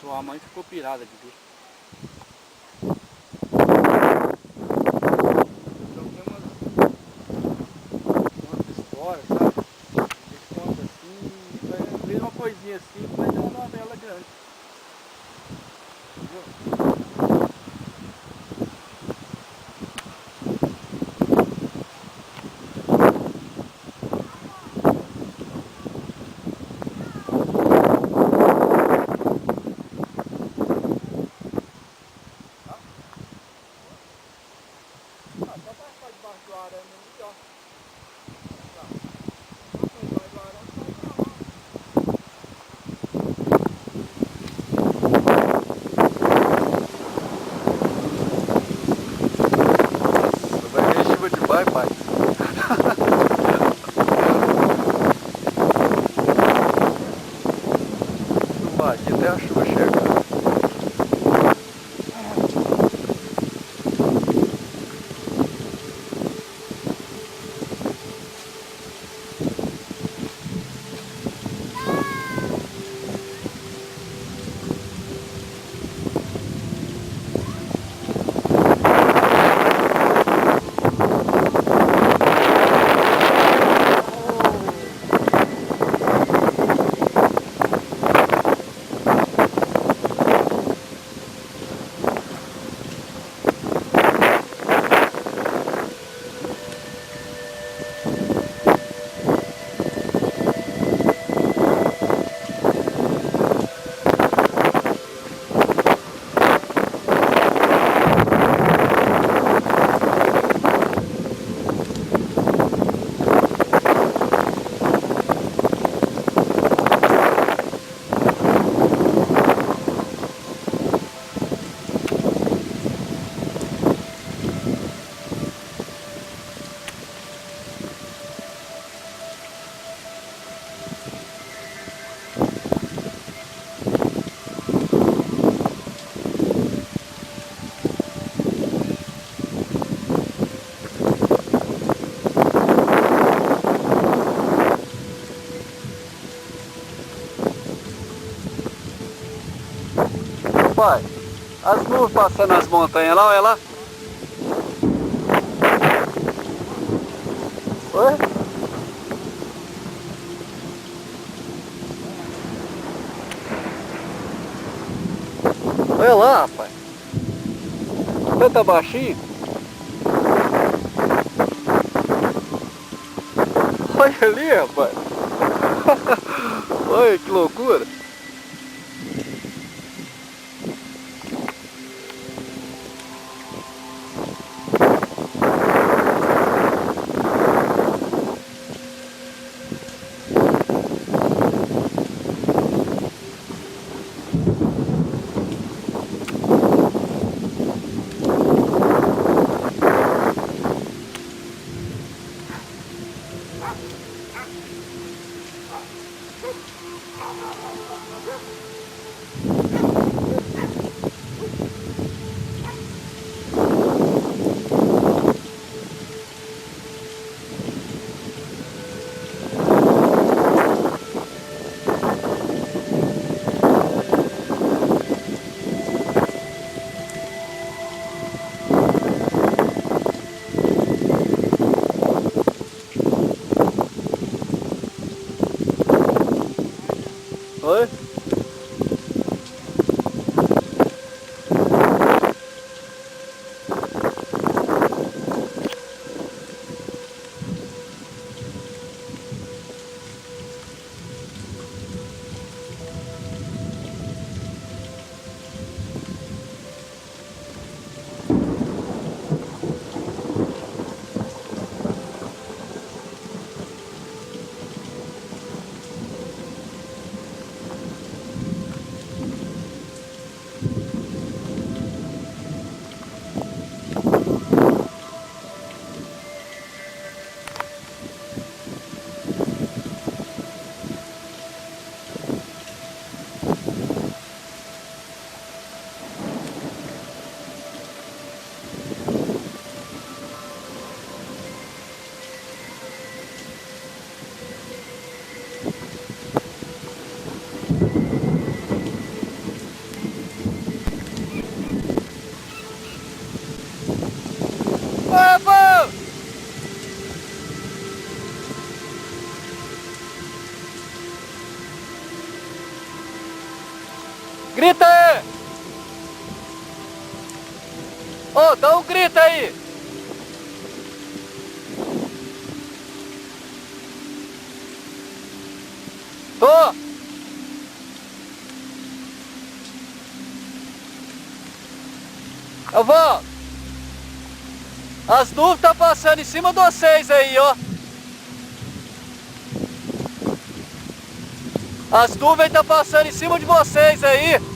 Sua mãe ficou pirada de ver. Então tem umas histórias, sabe? Eles contam assim, às vezes uma coisinha assim, mas é uma novela grande. Entendeu? Só vai debaixo do arame ali, ó. Debaixo do arame vai pra lá. Vai ter chuva de pai, pai. Aqui até a chuva chega. Pai, as nuvens passando nas montanhas lá, olha lá. Oi? Olha lá, rapaz. Você tá baixinho? Olha ali, rapaz. Olha que loucura. Grita aí! Ô, dá um grito aí! Tô! Eu vou! As nuvens tá passando em cima de vocês aí, ó! As nuvens tá passando em cima de vocês aí!